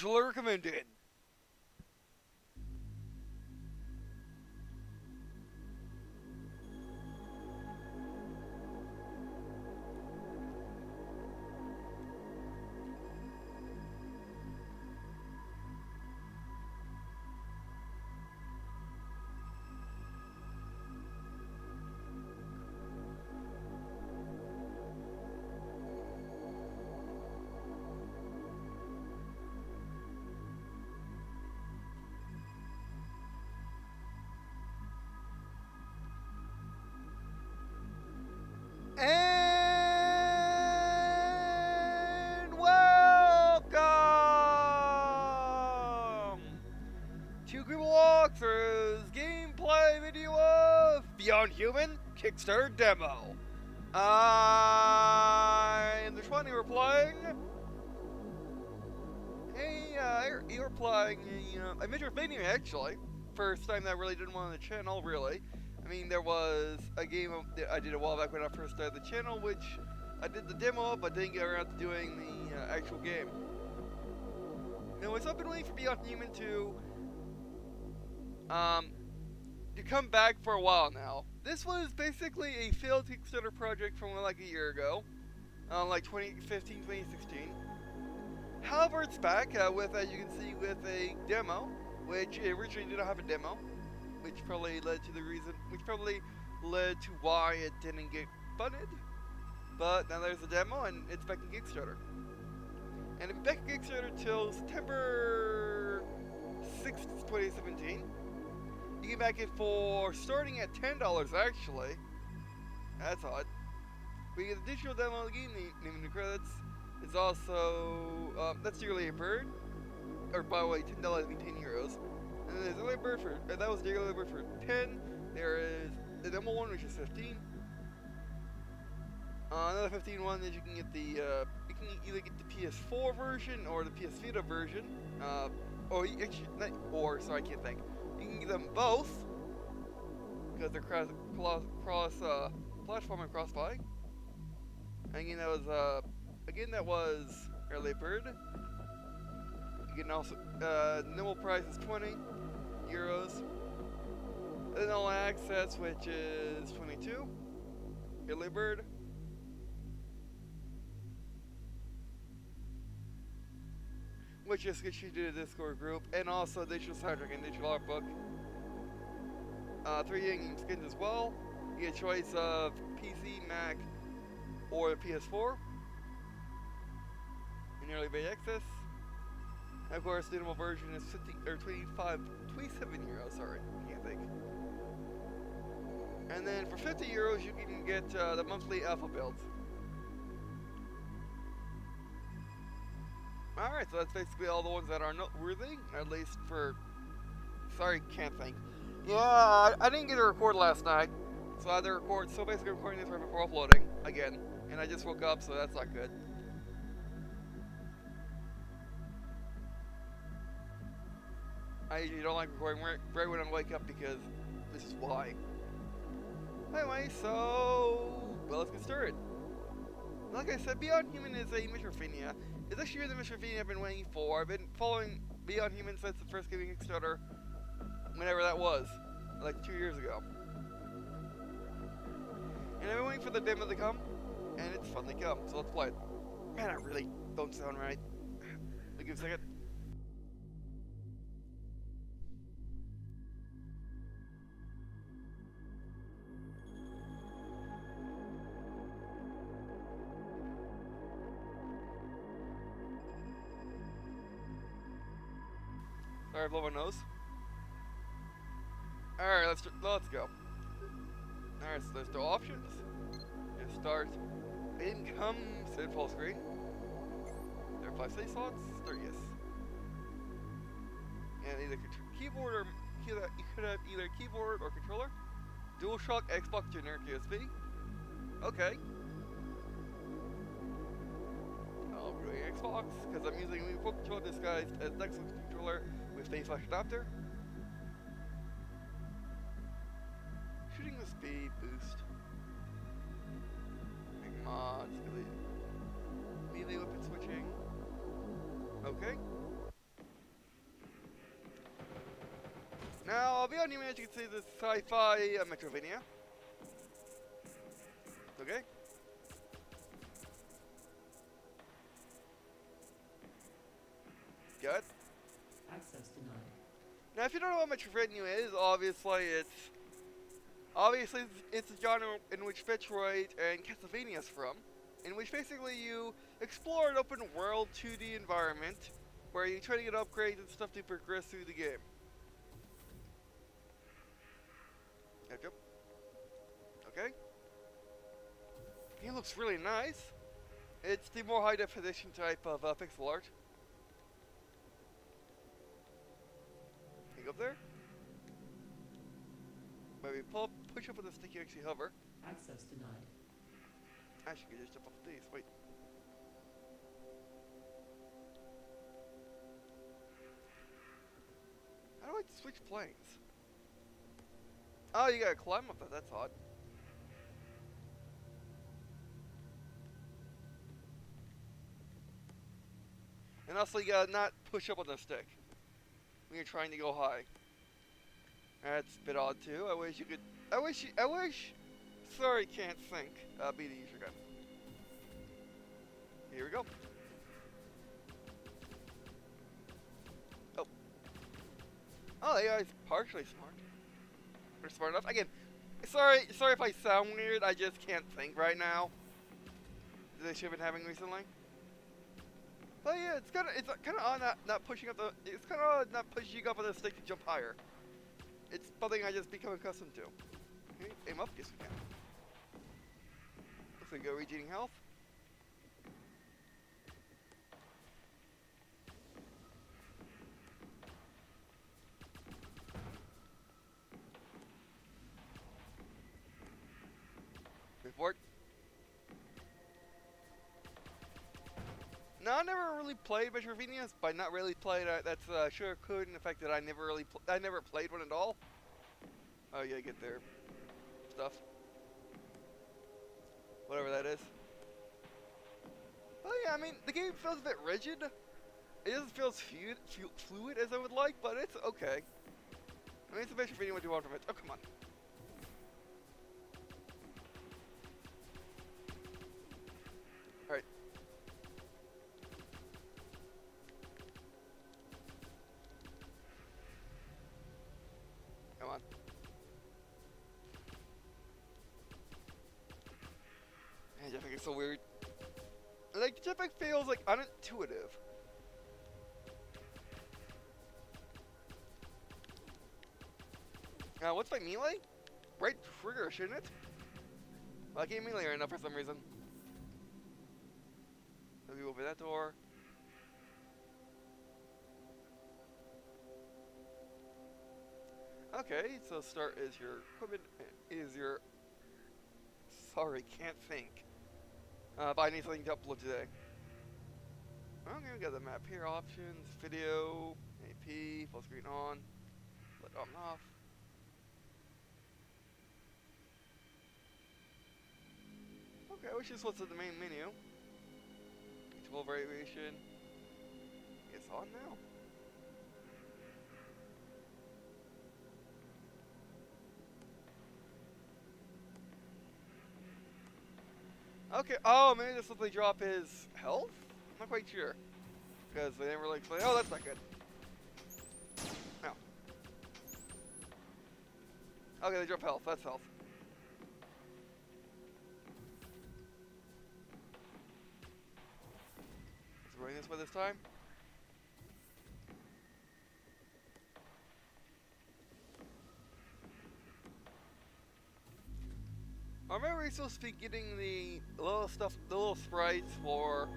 Special recommended. And welcome to Green Walkthrough's gameplay video of Beyond Human Kickstarter demo. In this one, we're playing. You're playing a Metroidvania actually. First time that I really did one on the channel, really. I mean, there was a game that I did a while back when I first started the channel, which I did the demo, but didn't get around to doing the actual game. Now, I've been waiting for Beyond Human to come back for a while now. This was basically a failed Kickstarter project from like a year ago, like 2015, 2016. However, it's back with, as you can see, with a demo, which originally did not have a demo. Which probably led to why it didn't get funded. But now there's a demo and it's back in Kickstarter. And it's back in Kickstarter till September 6th, 2017. You can back it for starting at $10 actually. That's odd. We get the digital demo of the game, name in the credits. It's also, that's the early bird. Or by the way, $10 means €10. And then there's early bird for, that was the early bird for 10. There is the demo one, which is 15. Another 15 one is you can get the, you can either get the PS4 version or the PS Vita version. Or actually, not, or, sorry, I can't think. You can get them both because they're cross platform and cross buy. And again, that was early bird. You can also, normal price is €20. And then all access, which is 22. Early bird. Which just gets you to the Discord group, and also digital soundtrack and digital art book. 3 in-game skins as well. You get a choice of PC, Mac, or the PS4. In early beta access. And of course, the normal version is 27 euros. Sorry, I can't think. And then for €50, you can get the monthly alpha builds. Alright, so that's basically all the ones that are noteworthy, at least for... Sorry, can't think. Yeah, I didn't get to record last night, so I had to record, so basically recording this right before uploading, again. And I just woke up, so that's not good. I usually don't like recording right when I wake up because this is why. Anyway, so... well, let's get started. Like I said, Beyond Human is a Metroidvania. It's actually the Metroidvania I've been waiting for. I've been following Beyond Human since the first game Kickstarter, whenever that was, like 2 years ago. And I've been waiting for the demo to come, and it's finally come, so let's play it. Man, I really don't sound right. Give me a second. Sorry, I blow my nose. Alright, let's go. Alright, so there's the options. Just start. Income, set full screen. There are 5 save slots. There, yes. And either keyboard or you could have either keyboard or controller. DualShock, Xbox, generic USB. Okay. I'll be doing Xbox because I'm using a remote control disguised as Deluxe controller with a flash adapter. Shooting the speed boost. Mods, melee weapon switching. Okay. beyond human, as you can see, this Sci-Fi Metroidvania. Okay. Good. Access denied. Now, if you don't know what Metroidvania is, obviously it's a genre in which Metroid and Castlevania is from, in which basically you explore an open world 2D environment where you try to get upgrades and stuff to progress through the game. Catch up. Okay. It looks really nice. It's the more high definition type of pixel art. Can you go up there? Maybe push up with the stick, you actually hover. Access denied. Actually, you can just jump off these. Wait. How do I switch planes? Oh, you gotta climb up that. That's odd. And also, you gotta not push up on the stick when you're trying to go high. That's a bit odd too. I wish you could. I wish. Sorry, can't think. Be the user gun. Here we go. Oh. Oh, the guy's partially smart. They're smart enough. Again, sorry if I sound weird. I just can't think right now. They should have been having recently. But yeah, it's kind of odd not pushing up the. It's kind of odd not pushing up on the stick to jump higher. It's something I just become accustomed to. Okay, aim up, yes we can. Looks like go regening health. Report. No, I never really played Metroidvanias. By not really played, that's Shooterr code in the fact that I never played one at all. Oh yeah, get their stuff. Whatever that is. Well, yeah, I mean, the game feels a bit rigid. It doesn't feel as fluid as I would like, but it's okay. I mean, it's a Metroidvania. What do you want from it? Oh, come on. Alright. Come on. Man, jetpack is so weird. Like, jetpack feels like unintuitive. What's my melee? Right trigger, shouldn't it? Well, I can't melee right now for some reason. Let me open that door. Okay, so start is your equipment, is your... Sorry, can't think. But I need something to upload today. Okay, we got the map here, options, video, AP, full screen on, let on and off. Okay, I wish this was in the main menu. Tool variation. It's on now. Okay, oh, maybe this will drop his health? I'm not quite sure. Because they never really explain. Oh, that's not good. No. Okay, they drop health. That's health. Let's bring this way this time. I remember we supposed to be getting the little stuff, the little sprites for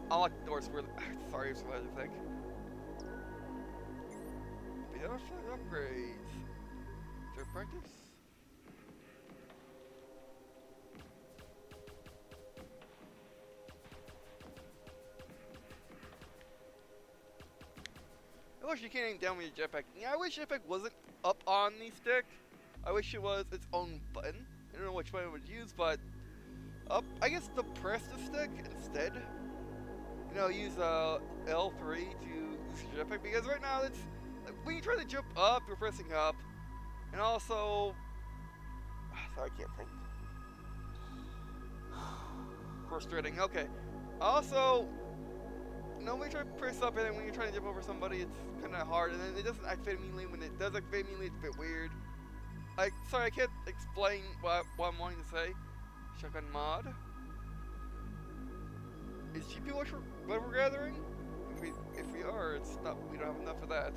unlocked doors for the, sorry, it's what I think. Beautiful upgrades. Third practice? I wish you can't aim down with your jetpack. Yeah, I wish jetpack wasn't up on the stick. I wish it was its own button. I don't know which one I would use, but up, I guess to press the stick instead. You know, use L3 to use your jetpack, because right now it's like, when you try to jump up, you're pressing up. And also, sorry, I can't think. Frustrating. Okay. Also, when you try to press up and when you're trying to jump over somebody, it's kind of hard, and then it doesn't activate immediately. When it does activate immediately, it's a bit weird. Sorry, I can't explain what I'm wanting to say. Shotgun mod. Is GP what we're gathering? If we are, it's not. We don't have enough of that.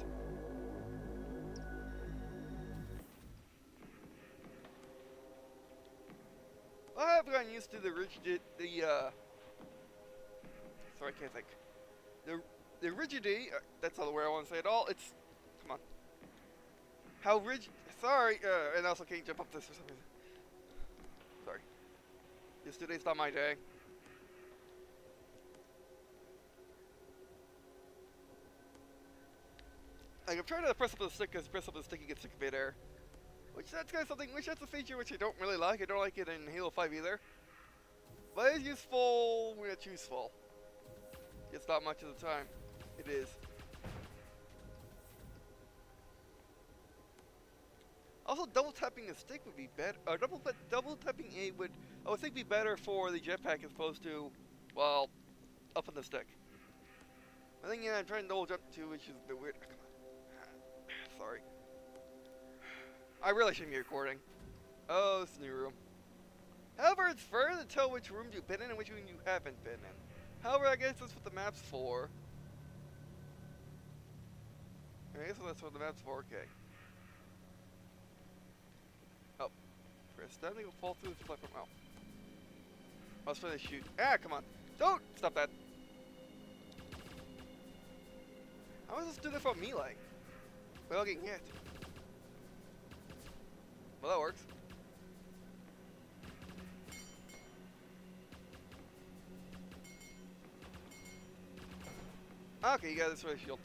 I have gotten used to the rigidity. Sorry, I can't think. The rigidity. That's not the word I want to say at all. It's. Come on. How rigid. Sorry. And I also can't jump up this for some reason. Sorry. Yesterday's not my day. Like, I'm trying to press up the stick because press up the stick you get sick of midair. Which that's kind of something, that's a feature which I don't really like. I don't like it in Halo 5 either. But it's useful when it's useful. It's not much of the time. It is. Also, double tapping the stick would be better. Double tapping A would, I would think, be better for the jetpack as opposed to, well, up on the stick. I think, yeah, I'm trying to double jump too, which is a bit weird. Come on. Sorry. I really shouldn't be recording. Oh, this is a new room. However, it's fair to tell which room you've been in and which room you haven't been in. However, I guess that's what the map's for. I guess that's what the map's for, okay. Oh. Press down and fall through the platform. Oh. I was trying to shoot. Ah, come on. Don't! Stop that. How am I supposed to do that from melee? Without getting hit? Well, that works. Okay, you got this ray shield.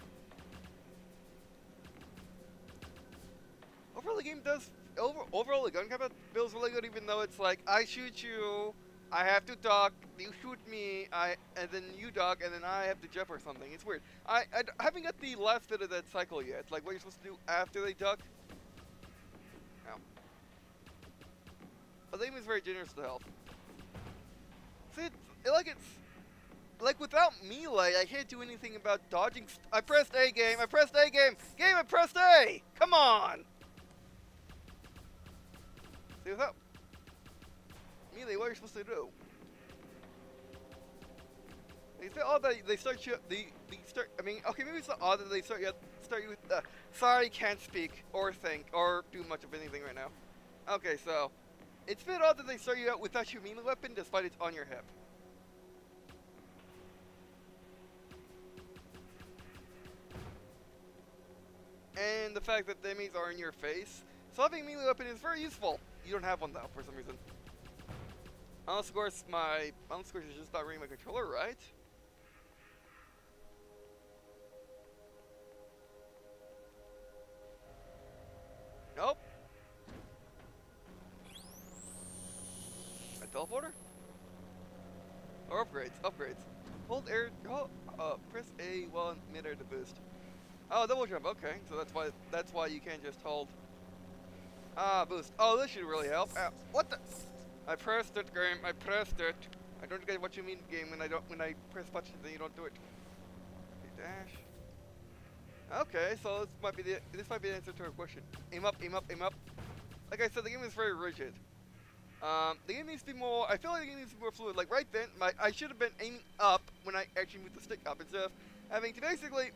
Overall, the game does. Overall, the gun combat feels really good, even though it's like I shoot you, I have to duck, you shoot me, and then you duck, and then I have to jump or something. It's weird. I haven't got the last bit of that cycle yet. Like what you're supposed to do after they duck. No. But the game is very generous to health. See, it's like without melee, I can't do anything about dodging. I pressed A, game. I pressed A, game. Game, I pressed A. Come on. See, without melee, what are you supposed to do? They say odd that they start you. I mean, okay, maybe it's not odd that they start you with. Sorry, can't speak or think or do much of anything right now. Okay, so it's a bit odd that they start you out without your melee weapon, despite it's on your hip. And the fact that the enemies are in your face. So having a melee weapon is very useful. You don't have one though, for some reason. Unless of course is just not reading my controller, right? Nope. A teleporter? Or upgrades. Hold air, press A while in midair to boost. Oh, double jump, okay. So that's why you can't just hold. Ah, boost. Oh, this should really help. What the? I pressed it, game. I pressed it. I don't get what you mean, game. When I press buttons, then you don't do it. Okay, dash. Okay, so this might be the answer to our question. Aim up, aim up, aim up. Like I said, the game is very rigid. The game needs to be more. I feel like the game needs to be more fluid. Like right then, I should have been aiming up when I actually moved the stick up instead of having to basically.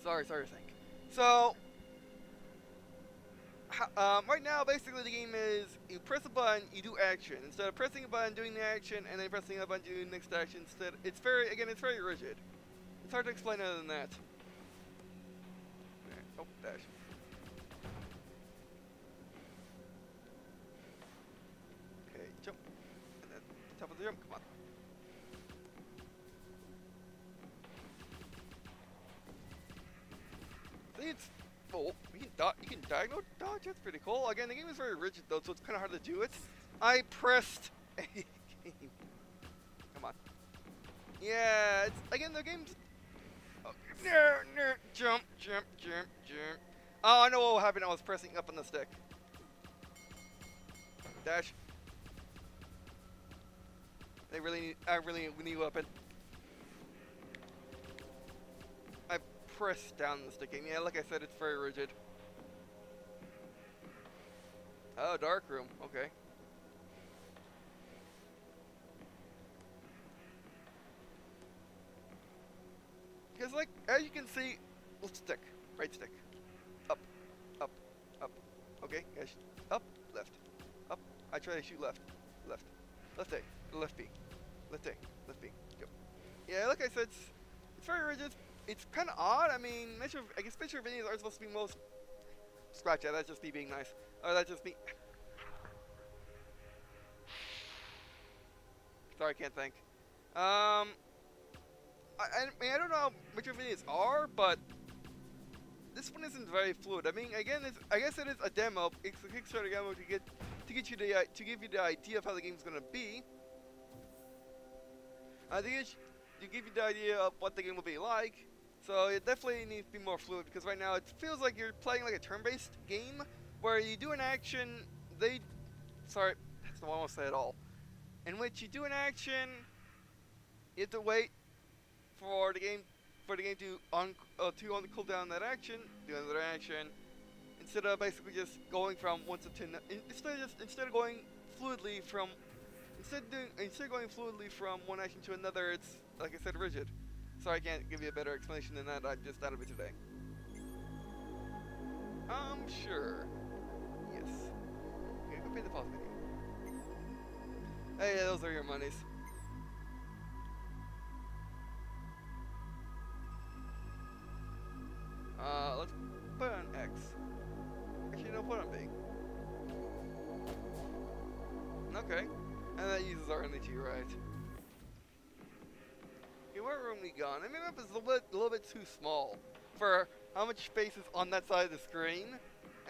Sorry, think. So. Right now, basically, the game is you press a button, you do action. Instead of pressing a button, doing the action, and then pressing a button, doing the next action. It's very rigid. It's hard to explain other than that. Okay. Oh, dash. Okay, jump. And then top of the jump, come on. See, it's full. You can diagonal dodge, that's pretty cool. Again, the game is very rigid though, so it's kind of hard to do it. I pressed a game. Come on. Yeah, it's, again, the game's... Oh, no, jump. Oh, I know what happened. I was pressing up on the stick. Dash. I really need a weapon. I pressed down the stick. Yeah, like I said, it's very rigid. Oh, dark room. Okay. Because, like, as you can see, left stick, right stick, up, up, up. Okay, yes, up, left, up. I try to shoot left, left, left A, left B, left A, left B. Go. Yeah, like I said, it's very rigid. It's kind of odd. I mean, I guess Metroidvanias are supposed to be most. Scratch that. That's just me being nice. Or that's just me. Sorry, I can't think. I mean, I don't know how Metroidvanias are, but this one isn't very fluid. I mean, again, I guess it is a demo. It's a Kickstarter demo to give you the idea of how the game's gonna be. I think to give you the idea of what the game will be like. So it definitely needs to be more fluid because right now it feels like you're playing like a turn-based game where you do an action. Sorry, that's not what I want to say at all. In which you do an action, you have to wait for the game to cool down that action, do another action, instead of basically just going from one to instead of going fluidly from one action to another. It's like I said, rigid. Sorry, I can't give you a better explanation than that. I just thought of it today. Sure. Yes. Okay, go pay the pause menu. Hey, those are your monies. Let's put on X. Actually, no, put on B. Okay. And that uses our energy, right? Okay, where room we gone? I mean, the map is a little bit too small for how much space is on that side of the screen,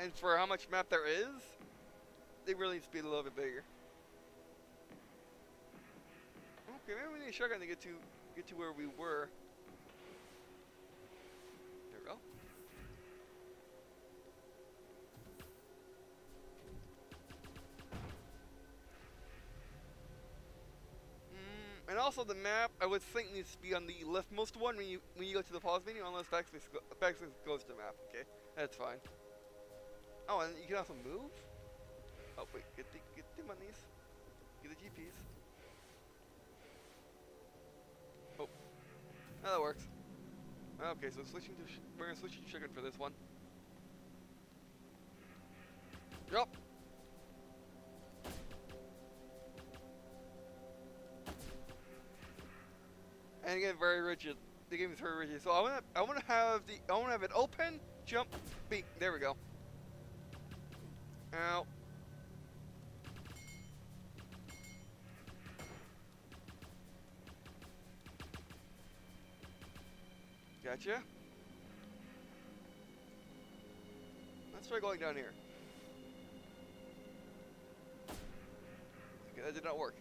and for how much map there is. They really need to be a little bit bigger. Okay, maybe we need a shotgun to get to where we were. There we go. And also the map, I would think needs to be on the leftmost one when you go to the pause menu, unless backspace goes to the map. Okay, that's fine. Oh, and you can also move. Oh wait, get the monies, get the GPs. Oh, that works. Okay, so we're gonna switch to shotgun for this one. Yup. And again, very rigid. The game is very rigid. So I wanna have it open, jump, beat. There we go. Ow. Gotcha. Let's try going down here. Okay, that did not work.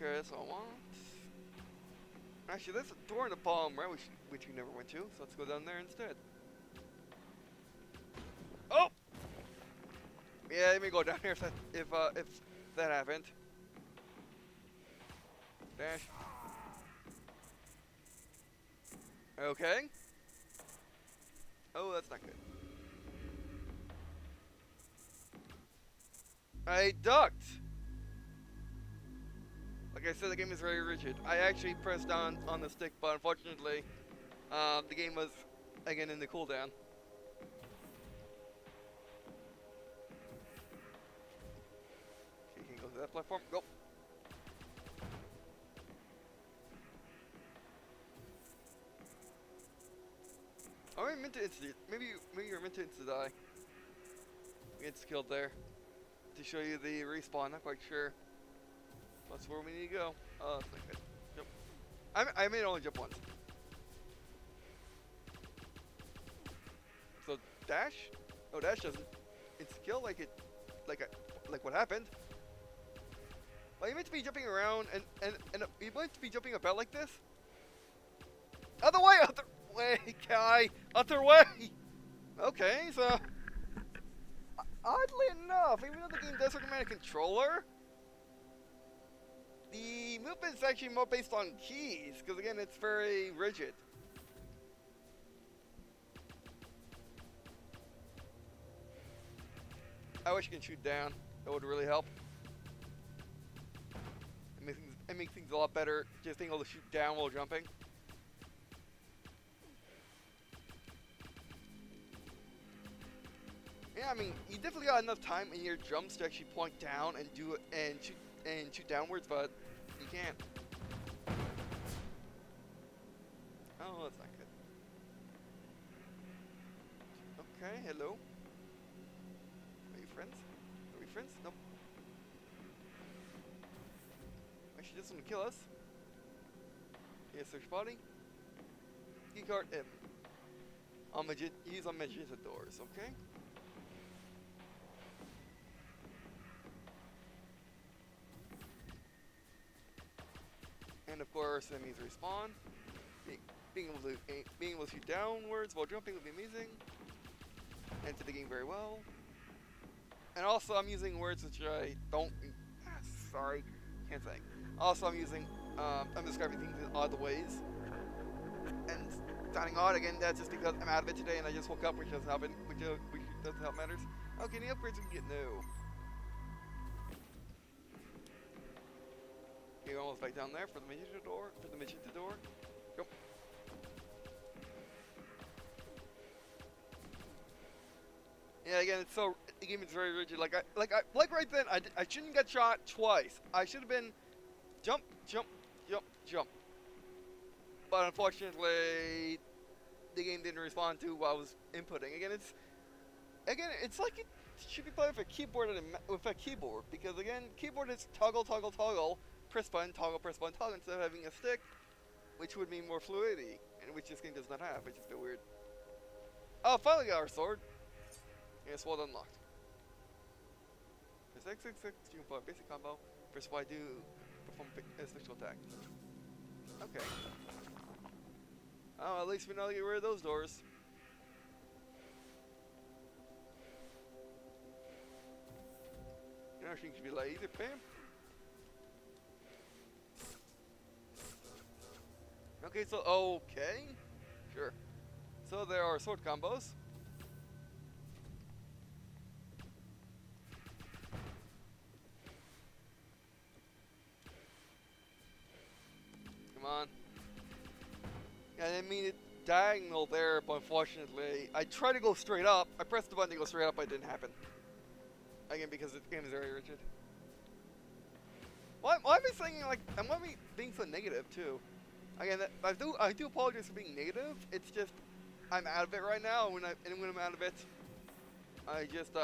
Okay, that's all I want. Actually, there's a door in the bottom right, which we never went to, so let's go down there instead. Oh! Yeah, let me go down here if that happened. Dash. Okay. Oh, that's not good. I ducked! Like I said, the game is very rigid. I actually pressed down on the stick, but unfortunately, the game was, again, in the cooldown. Okay, can you go to that platform? Go! Oh, I meant to insta. Maybe you're meant to insta-die. You get killed there. To show you the respawn, not quite sure. That's where we need to go. Oh, that's not good. Jump. I made only jump once. So dash? Oh, dash doesn't. It's kill like what happened. Are you meant to be jumping around and you meant to be jumping about like this? Other way, guy! Other way! Okay, so... Oddly enough, even though the game does recommend a controller, the movement is actually more based on keys, because again, it's very rigid. I wish you could shoot down. That would really help. It makes things a lot better, just being able to shoot down while jumping. Yeah, I mean, you definitely got enough time in your jumps to actually point down and do it and shoot downwards, but you can't. Oh, that's not good. Okay, hello. Are you friends? Are we friends? Nope. Actually, just want to kill us. Yeah, search body. Keycard M. Use on magenta doors, okay? And of course, enemies respawn. Being able to shoot downwards while jumping would be amazing. Enter the game very well. And also, I'm using words which I don't. Sorry, can't think. Also, I'm describing things in odd ways. And sounding odd again. That's just because I'm out of it today, and I just woke up, which doesn't help. Which doesn't help matters. Okay, the upgrades we can get new. You're almost back down there for the magenta door. Go. Yeah, again, the game is very rigid. Like right then, I shouldn't get shot twice. I should have been jump, jump, jump, jump. But unfortunately, the game didn't respond to what I was inputting. Again, it's like it should be played with a keyboard because again, keyboard is toggle, toggle, toggle. Press button, toggle, instead of having a stick, which would mean more fluidity, and which this game does not have, which is a bit weird. Oh, finally got our sword. Yeah, sword unlocked. Press X, you can perform basic combo. Press Y to perform a special attack. Okay. Oh, at least we know how to get rid of those doors. Now she should be like, either bam. Okay, so, okay. Sure. So there are sword combos. Come on. Yeah, I didn't mean it diagonal there, but unfortunately, I tried to go straight up. I pressed the button to go straight up, but it didn't happen. Again, because the game is very rigid. Why am I saying, like, why am I being so negative, too? Again, I do apologize for being negative. It's just I'm out of it right now, and when I'm out of it, I just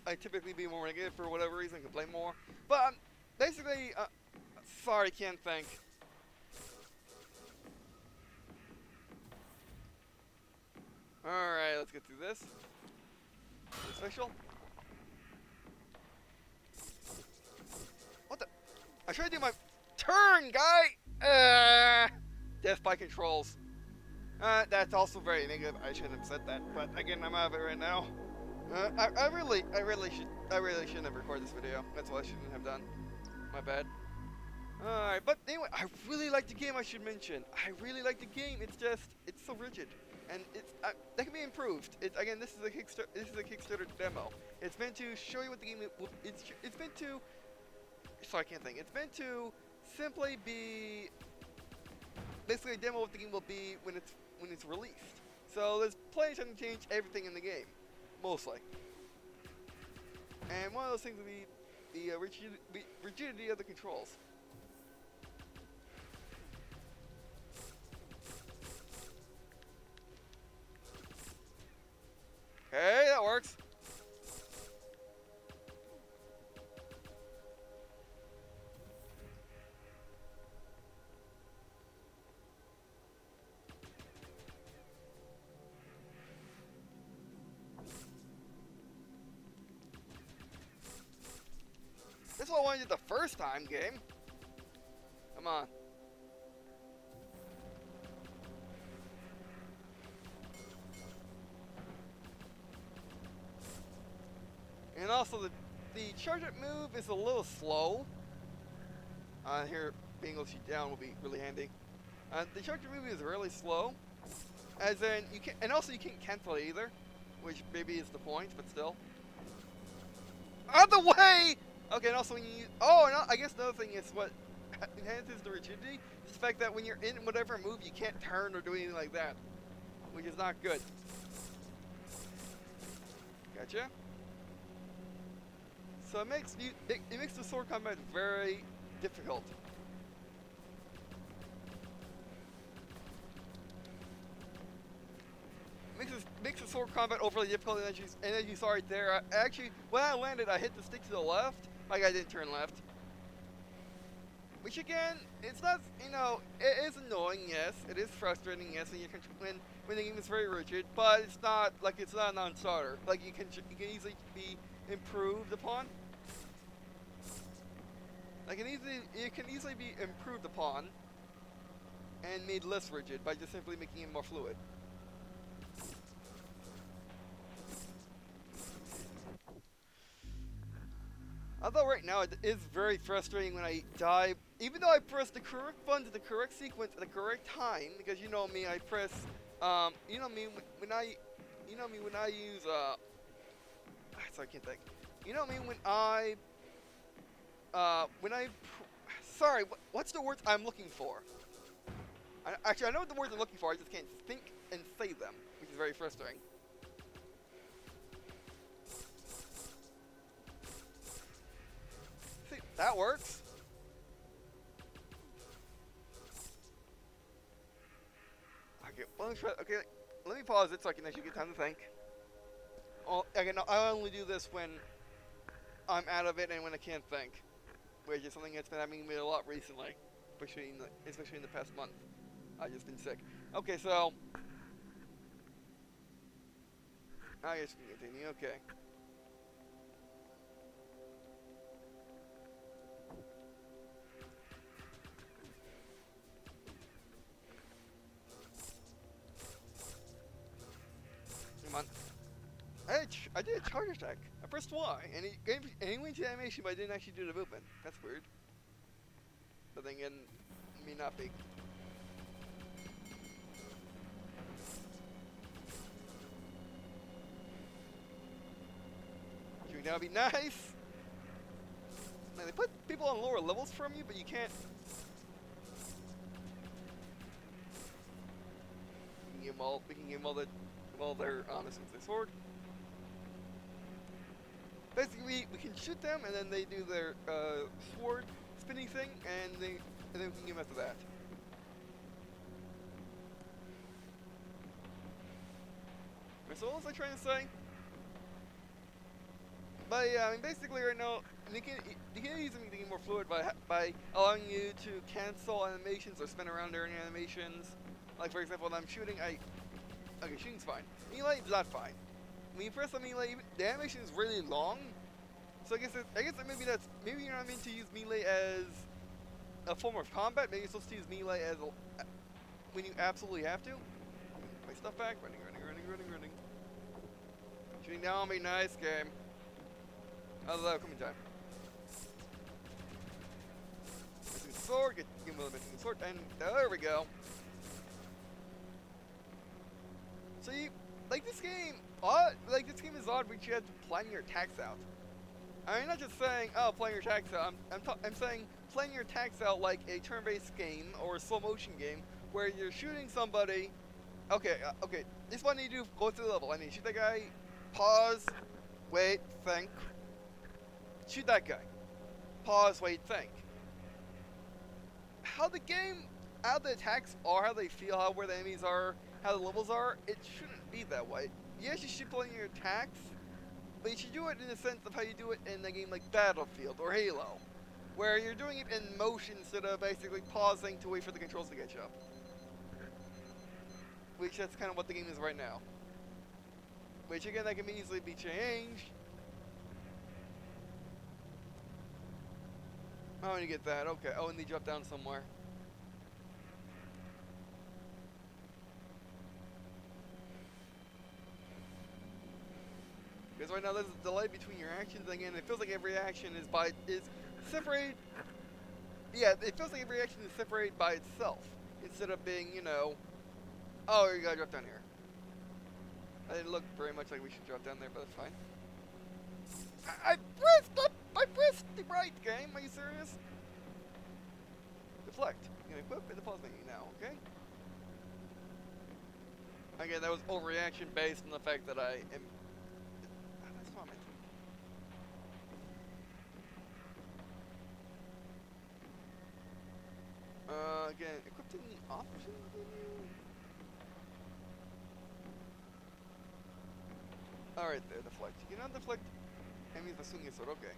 I typically be more negative for whatever reason, complain more. But basically, sorry, can't think. All right, let's get through this. Special. What the? I tried to do my turn, guy. Death by controls. That's also very negative. I shouldn't have said that, but again, I'm out of it right now. I really shouldn't have recorded this video. That's what I shouldn't have done. My bad. Alright, but anyway, I really like the game. I should mention, I really like the game. It's so rigid. And that can be improved. Again, this is a Kickstarter demo. It's meant to show you what the game it's meant to. Sorry, I can't think. It's meant to simply be basically a demo of what the game will be when it's released. So there's plenty of time to change everything in the game, mostly. And one of those things would be the rigidity of the controls. Okay, that works. I did the first time, game. Come on. And also the charge up move is a little slow. Here, being able to shoot down will be really handy. The charge up move is really slow. As in, you can't, and also you can't cancel it either, which maybe is the point, but still. Out of the way! Okay, and also when you, oh, no, I guess another thing is what enhances the rigidity is the fact that when you're in whatever move, you can't turn or do anything like that, which is not good. Gotcha. So it makes you, it makes the sword combat very difficult. Makes the sword combat overly difficult, and as you saw right there, actually, when I landed, I hit the stick to the left, like I didn't turn left. Which again, it's not, you know, it is annoying, yes, it is frustrating, yes, when the game is very rigid, but it's not, like, it's not a non-starter. Like, it can easily be improved upon. Like, it can easily be improved upon and made less rigid by just simply making it more fluid. Although right now it is very frustrating when I die, even though I press the correct button to the correct sequence at the correct time, because you know me, I press, you know me, when I use, sorry, I can't think. You know me, sorry, what's the words I'm looking for? Actually, I know what the words I'm looking for, I just can't think and say them, which is very frustrating. See, that works. Okay, let me pause it so I can actually get time to think. Oh, again, I only do this when I'm out of it and when I can't think, which is something that's been happening to me a lot recently, especially in the past month. I've just been sick. Okay, so I guess we can continue. Okay. Come on. I did a charge attack. I pressed Y, and it went to the animation, but I didn't actually do the movement. That's weird. But then again, it may not be. Shooting down would be nice. Man, they put people on lower levels from you, but you can't. We can give them all their honest with their sword. Basically, we can shoot them, and then they do their sword spinning thing, and then we can give them after that. So what was I trying to say? But yeah, I mean, basically right now, you can use them to get more fluid by allowing you to cancel animations or spin around during animations. Like for example, when I'm shooting, okay, shooting's fine. Melee is not fine. When you press the melee, the animation is really long. So I guess maybe you're not meant to use melee as a form of combat. Maybe you're supposed to use melee as when you absolutely have to. My stuff back, running. Shooting down, be nice game. Although, coming time. Missing the sword, give him a missing the sword, and there we go. So you, like this game is odd, but you have to plan your attacks out. I mean, not just saying, oh, plan your attacks out. I'm saying plan your attacks out like a turn-based game or a slow motion game where you're shooting somebody. Okay, okay. This is what I need to do. Go through the level. I need to shoot that guy. Pause. Wait. Think. Shoot that guy. Pause. Wait. Think. How the attacks are, how they feel, where the enemies are, how the levels are, it shouldn't be that way. Yes, you should plan your attacks, but you should do it in the sense of how you do it in a game like Battlefield or Halo, where you're doing it in motion instead of basically pausing to wait for the controls to catch up. Which that's kind of what the game is right now. Which again, that can easily be changed. Oh, and you get that. Okay. Oh, and they drop down somewhere. Because right now there's a delay between your actions, and again, it feels like every action is separated. Yeah, it feels like every action is separated by itself instead of being, you know, oh, you gotta drop down here. I didn't look very much like we should drop down there, but that's fine. I pressed the right game. Are you serious? Deflect. You can equip in the pause menu now. Okay. Again, that was overreaction based on the fact that I am. That's what I meant. Again, equipped in the options menu. Alright there, deflect. You cannot deflect enemies by swinging a sword, okay.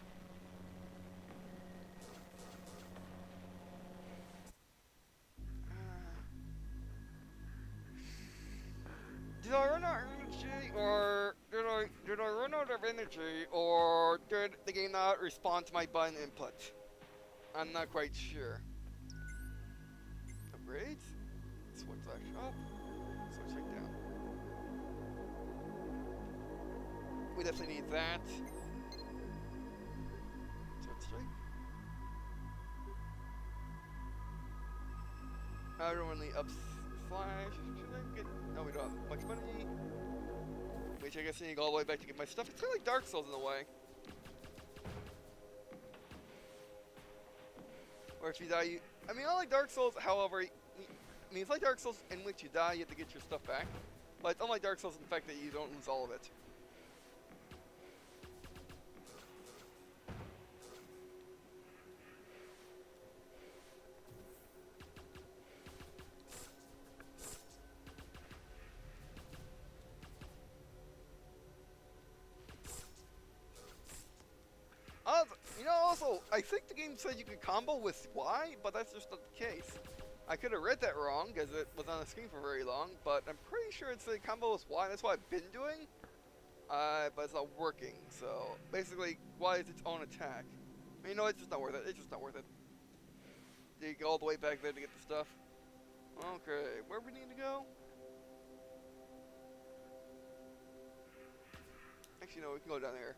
Did I run out of energy, or did I run out of energy, or did the game not respond to my button input? I'm not quite sure. Upgrades? Sword slash up. Sword strike down. We definitely need that. Sword strike. I don't really up slash. Should I get? No, we don't have much money. Which I guess I need to go all the way back to get my stuff. It's kind of like Dark Souls in a way. Or if you die, I mean, I like Dark Souls, however, I mean, it's like Dark Souls in which you die, you have to get your stuff back. But it's unlike Dark Souls in the fact that you don't lose all of it. You know, also, I think the game said you could combo with Y, but that's just not the case. I could have read that wrong, because it was on the screen for very long, but I'm pretty sure it's a combo with Y, that's what I've been doing. But it's not working, so basically, Y is its own attack. I mean, you know, it's just not worth it. It's just not worth it. You go all the way back there to get the stuff. Okay, where we need to go? Actually, no, we can go down there.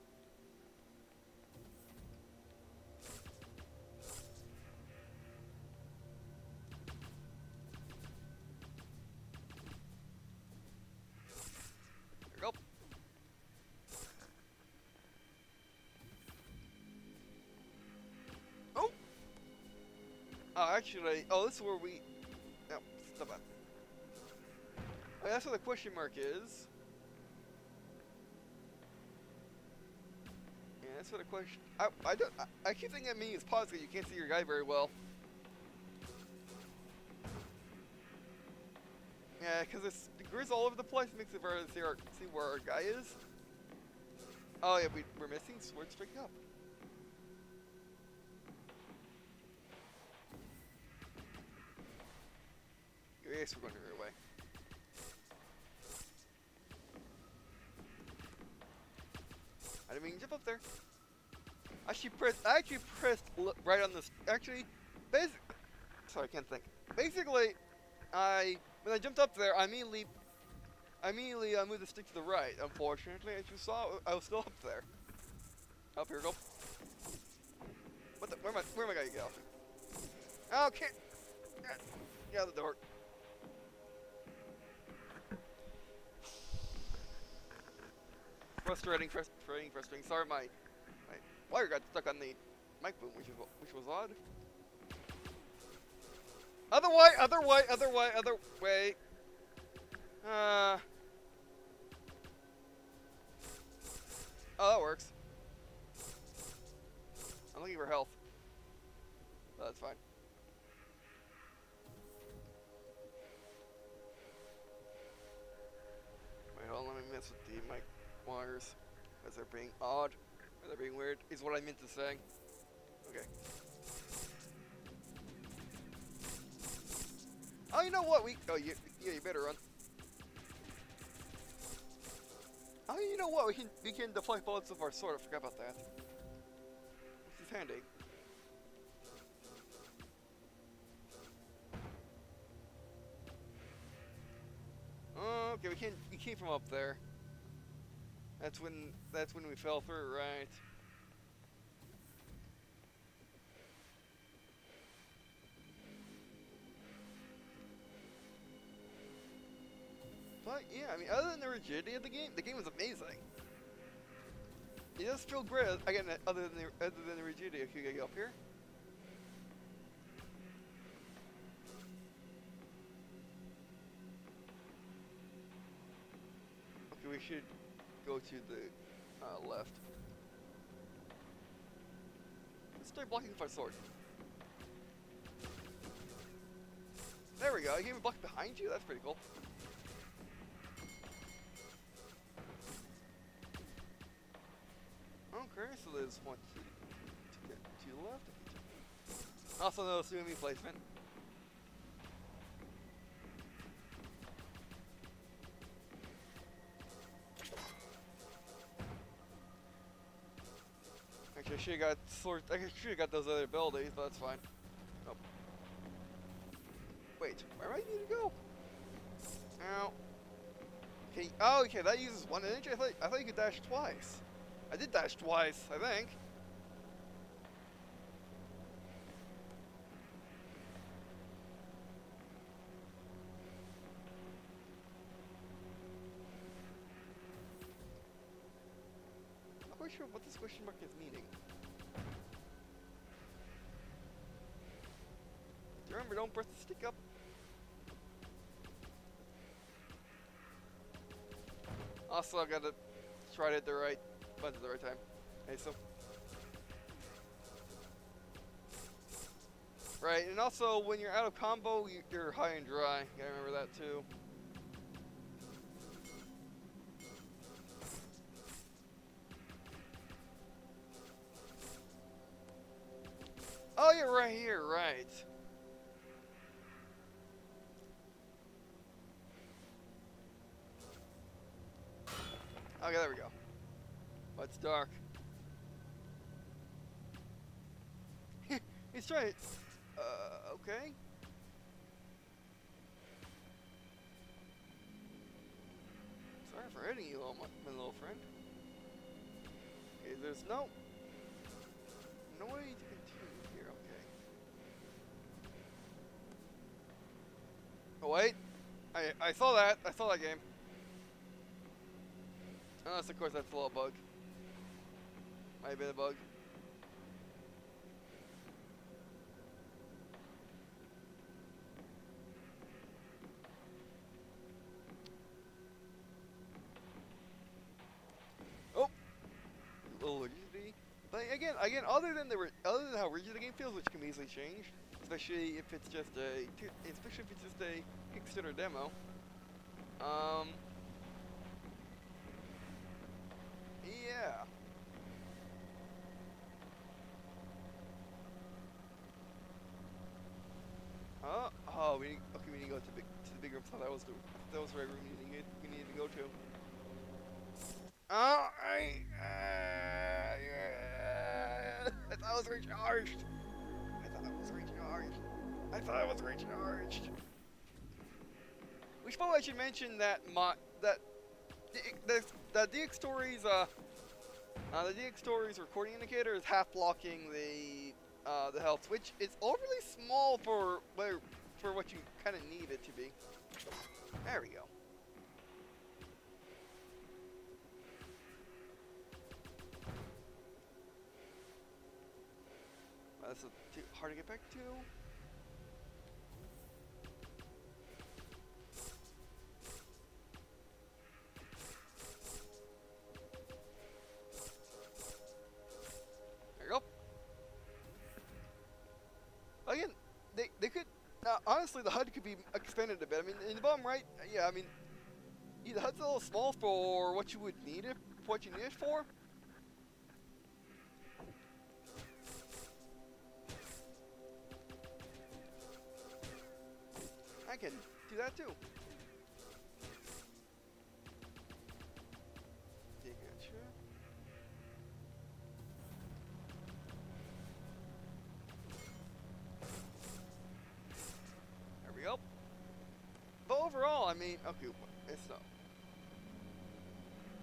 Oh, actually, oh, this is where we. No, stop that. Oh, that's where the question mark is. Yeah, that's where the question. I keep thinking that means pause because you can't see your guy very well. Yeah, because it's grids all over the place. Makes it very hard to see where our guy is. Oh yeah, we're missing sword strike up. Yes, we're going the right way. I didn't mean to jump up there. I actually pressed right on this. Actually, sorry, I can't think. Basically, when I jumped up there, I immediately moved the stick to the right. Unfortunately, as you saw, I was still up there. Up here, go. What the? Where am I gonna go? Oh, can't. Get out of the door. Frustrating. Sorry, my wire got stuck on the mic boom, which was odd. Other way. Oh, that works. I'm looking for health. Oh, that's fine. Wait, hold on, let me mess with the mic wires. As they're being odd, or they're being weird, is what I meant to say. Okay. Oh, you know what? You better run. Oh, you know what? We can deflect bullets with our sword. I forgot about that. This is handy. Okay, we can't. You came from up there. That's when we fell through, right? But yeah, I mean, other than the rigidity of the game was amazing. It does feel great. Again, other than the rigidity. If you get up here. Okay, we should go to the left. Let's start blocking with our sword. There we go. You can even block behind you. That's pretty cool. Okay, so there's one to get to the left. Also, no swimming placement. Actually, I should have got sword. I should have got those other abilities, but that's fine. Nope. Wait, where do I need to go? Ow. Okay. Oh, okay. That uses one energy. I thought you could dash twice. I did dash twice, I think. I'm not quite sure what this question mark is meaning. Remember, don't press the stick up. Also, I gotta try to hit the right button at the right time. Okay, so. Right, and also when you're out of combo, you're high and dry. You gotta remember that too. Oh, you're right here, right. Okay, there we go. Oh, it's dark. He's trying. Okay. Sorry for hitting you, my little friend. Okay, there's no way to continue here. Okay. Oh wait, I saw that. I saw that game. Unless, of course, that's a little bug. Might have been a bug. Oh, a little rigidity. But again, other than how rigid the game feels, which can be easily changed, especially if it's just a Kickstarter demo. Yeah. Oh, we need to go to the big room. So that was the right room we needed to go to. Oh, I thought I was recharged. I thought I was recharged. Which probably I should mention that the DX Stories recording indicator is half blocking the health, which is overly small for what you kind of need it to be. There we go. That's too hard to get back to. There you go. Again, they could. Honestly, the HUD could be expanded a bit. I mean, in the bottom right, yeah. I mean, the HUD's a little small for what you would need it, for. I can do that too. There we go. But overall, I mean, okay, it's not.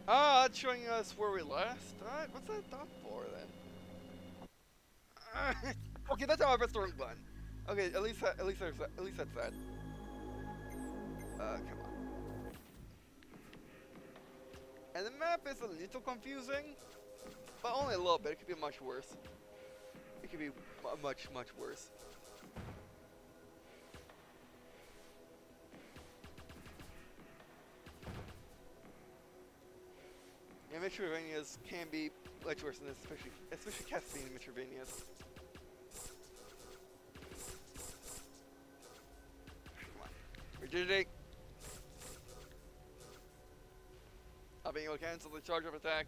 Ah, it's showing us where we last. Alright, what's that dot for then? Okay, that's how I pressed the wrong button. Okay, at least that's that. Come on. And the map is a little confusing, but only a little bit. It could be much worse. It could be much worse. Yeah, Metroidvanias can be much worse than this, especially Castlevania Metroidvanias. Come on. Rigidity. Not being able to cancel the charge of attack.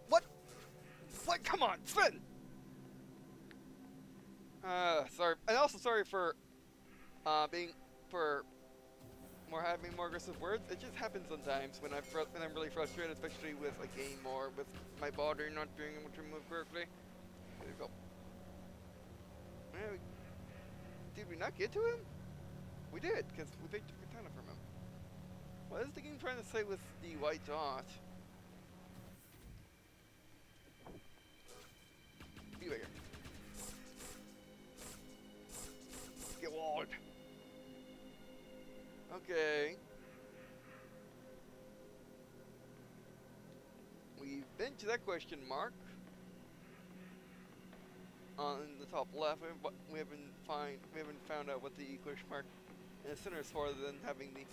What? What? Come on, spin! Sorry. And also sorry for, having more aggressive words. It just happens sometimes when I'm really frustrated, especially with a game or with my body not being able to move correctly. There we go. Did we not get to him? We did, because we picked a katana from him. What is the game trying to say with the white dot? Be bigger. Get walled. Okay. We've been to that question mark. On the top left, we haven't found out what the question mark in the center is for, than having the.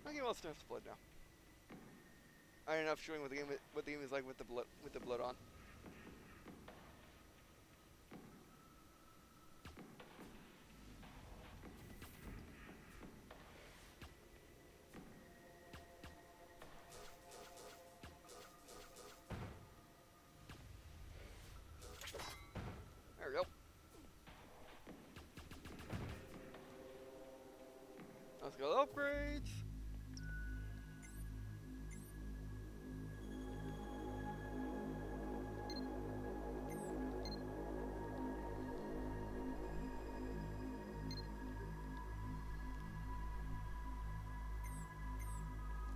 Okay, well, let's start the blood now. I don't know if showing what the game is like with the blood on. There we go. Let's go to upgrades.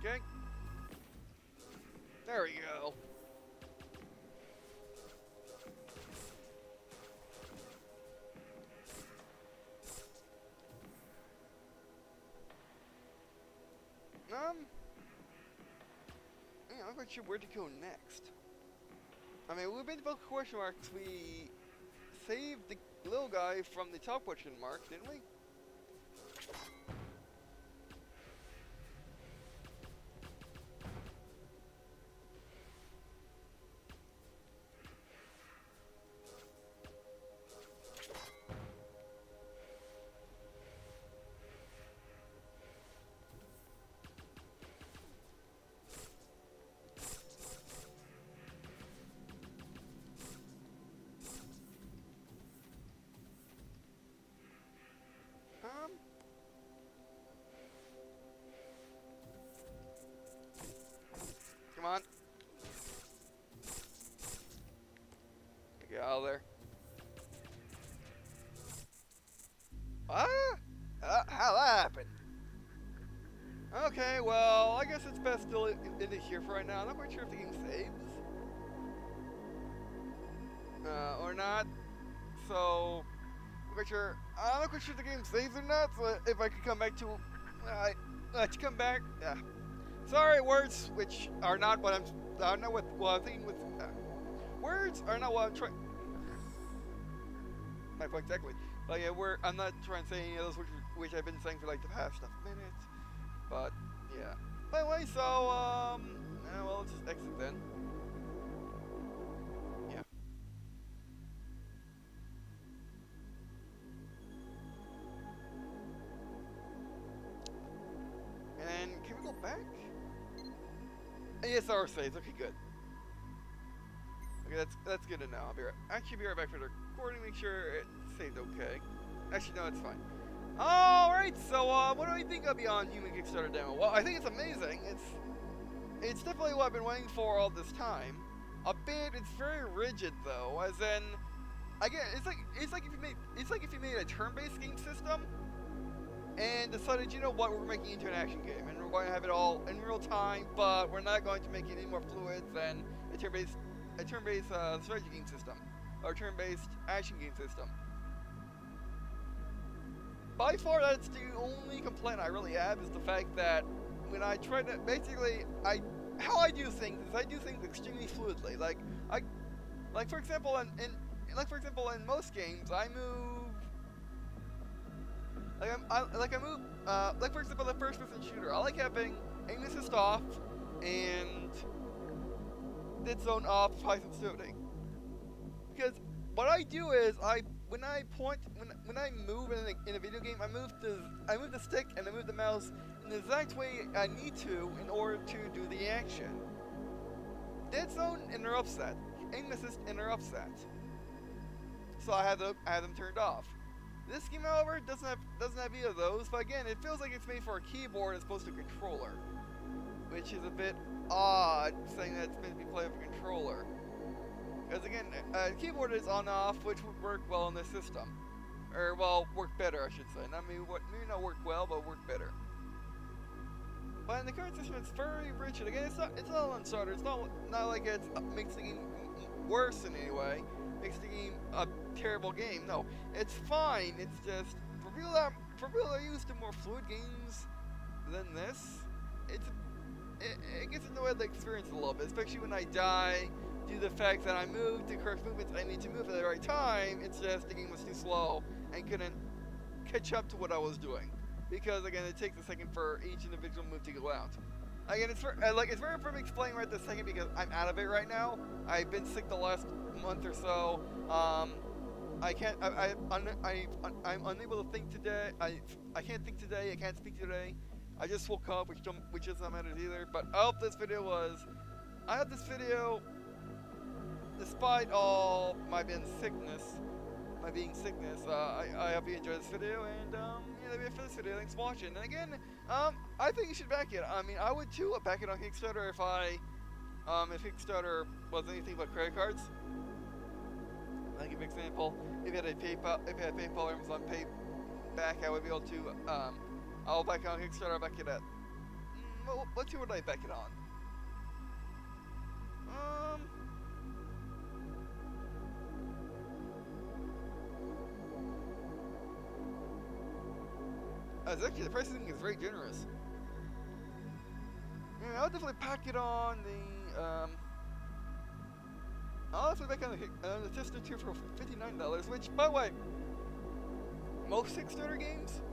Okay. There we go. Yeah, I'm not sure where to go next. I mean, we've been to both question marks. We saved the little guy from the top question mark, didn't we? Come on. Get out of there. How that happened? Okay, well, I guess it's best to end it here for right now. I'm not quite sure if the game saves. Or not. So, I'm not quite sure if the game saves or not, so if I could come back to, come back, yeah. Sorry, words, which are not what I'm thinking with, words are not what I'm trying, my point exactly. Like, yeah, I'm not trying to say any of those which I've been saying for like the past minutes, but, yeah. But anyway, so, yeah, well, let's just exit then. Yeah. And can we go back? Yes, our saves. Okay, good. Okay, that's good to know. I'll be right back for the recording. Make sure it saved okay. Actually, no, it's fine. All right. So, what do I think of Beyond Human Kickstarter demo? Well, I think it's amazing. It's definitely what I've been waiting for all this time. It's very rigid though, as in, again, it's like if you made a turn-based game system and decided, you know what, we're making it into an action game and we're going to have it all in real time, but we're not going to make it any more fluid than a turn-based strategy game system or turn-based action game system. By far, that's the only complaint I really have, is the fact that when I try to how I do things is I do things extremely fluidly. Like for example, in most games, I move. Like for example, the first-person shooter. I like having aim assist off and dead zone off, high sensitivity. Because what I do is when I move in a video game, I move the stick and I move the mouse in the exact way I need to in order to do the action. Dead zone interrupts that. Aim assist interrupts that. So I have them turned off. This game, however, doesn't have either of those. But again, it feels like it's made for a keyboard as opposed to a controller, which is a bit odd, saying that it's meant to be played with a controller. Because again, keyboard is on/off, which would work well in this system, or well, work better, I should say. Maybe not work well, but work better. But in the current system, it's very rigid. Again, it's not an Uncharted. It's not like it makes the game worse in any way. Makes the game a terrible game. No, it's fine. It's just for people that are used to more fluid games than this, it gets in the way of the experience a little bit, especially when I die. Due to the fact that I moved the correct movements I need to move at the right time, it's just the game was too slow and couldn't catch up to what I was doing. Because again, it takes a second for each individual move to go out. Again, it's very important to explain right this second because I'm out of it right now. I've been sick the last month or so. I'm unable to think today. I can't think today. I can't speak today. I just woke up, which doesn't matter either. But I hope this video, despite all my being sickness, I hope you enjoyed this video, and yeah, that'll be it for this video. Thanks for watching. And again, I think you should back it. I mean, I would too back it on Kickstarter if Kickstarter was anything but credit cards. I'll give you an example. If you had PayPal or Amazon Pay back, I would be able to. I'll back it on Kickstarter. I'll back it at. Let's see what I back it on. Actually, the pricing is very generous. Yeah, I'll definitely pack it on the. I'll definitely back on the Tester 2 for $59, which, by the way, most Kickstarter games,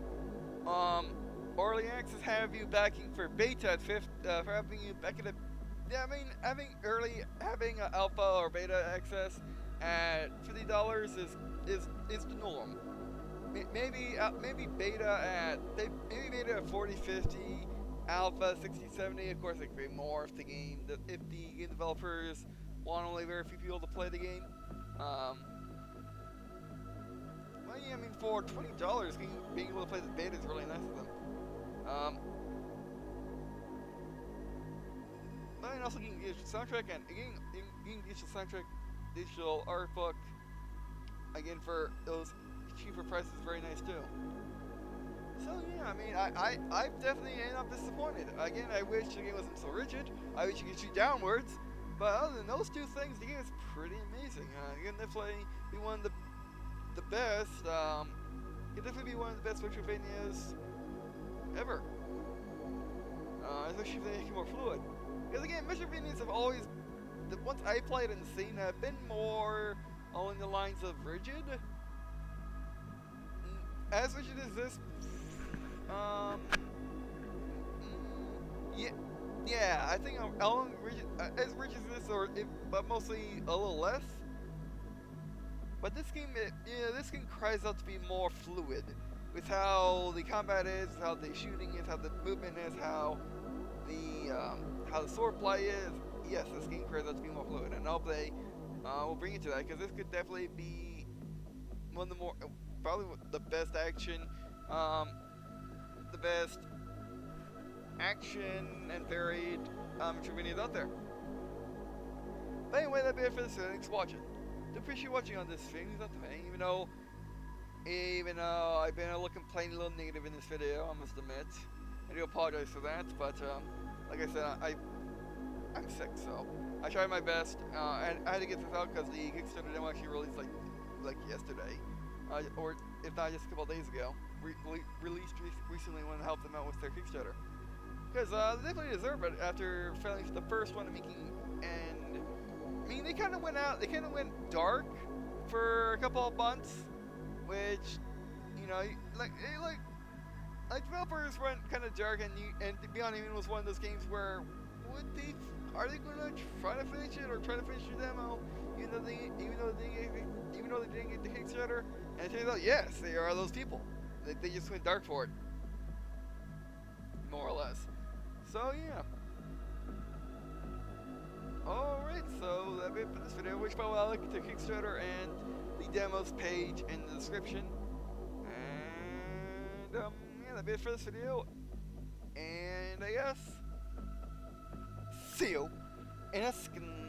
early access have you backing for beta at for having you back at a. Yeah, I mean, having alpha or beta access at $50 is the norm. Maybe beta at 40, 50, alpha 60, 70. Of course, it could be more if the game developers want only very few people to play the game. Well, yeah, I mean, for $20, being able to play the beta is really nice of them. But then also getting digital soundtrack and getting digital soundtrack, digital art book. Again, for those cheaper prices, very nice too. So yeah, I mean, I definitely end up disappointed. Again, I wish the game wasn't so rigid. I wish you could shoot downwards. But other than those two things, the game is pretty amazing. It can definitely be one of the best. It can definitely be one of the best Metroidvanias ever. Especially if they make it more fluid. Because again, Metroidvanias have always, the ones I played and seen, have been more along the lines of rigid. As rigid as this, yeah, I think as rigid as this, but mostly a little less. But this game, this game cries out to be more fluid with how the combat is, how the shooting is, how the movement is, how the sword play is. Yes, this game cries out to be more fluid, and I hope they we'll bring it to that, because this could definitely be one of the more, probably the best action, the best action and varied Metroidvanias out there. But anyway, that'll be it for this video. Thanks for watching. Do appreciate watching on this stream. It's not the thing, even though I've been looking plain a little negative in this video, I must admit. I do apologize for that, but like I said, I'm sick, so I tried my best, and I had to get this out because the Kickstarter demo actually released like yesterday, or if not just a couple of days ago. Released recently when I helped them out with their Kickstarter, because they definitely deserve it after failing the first one making. And I mean, they kind of went dark for a couple of months, which, you know, like developers went kind of dark, and to be honest, it was one of those games where are they going to try to finish it or try to finish the demo, even though they didn't get the Kickstarter? And it turns out, yes, they are those people. They just went dark for it, more or less. So yeah. Alright, so that's it for this video. Which by I'll link to Kickstarter and the demos page in the description. And yeah, that's it for this video. And I guess see you in a second.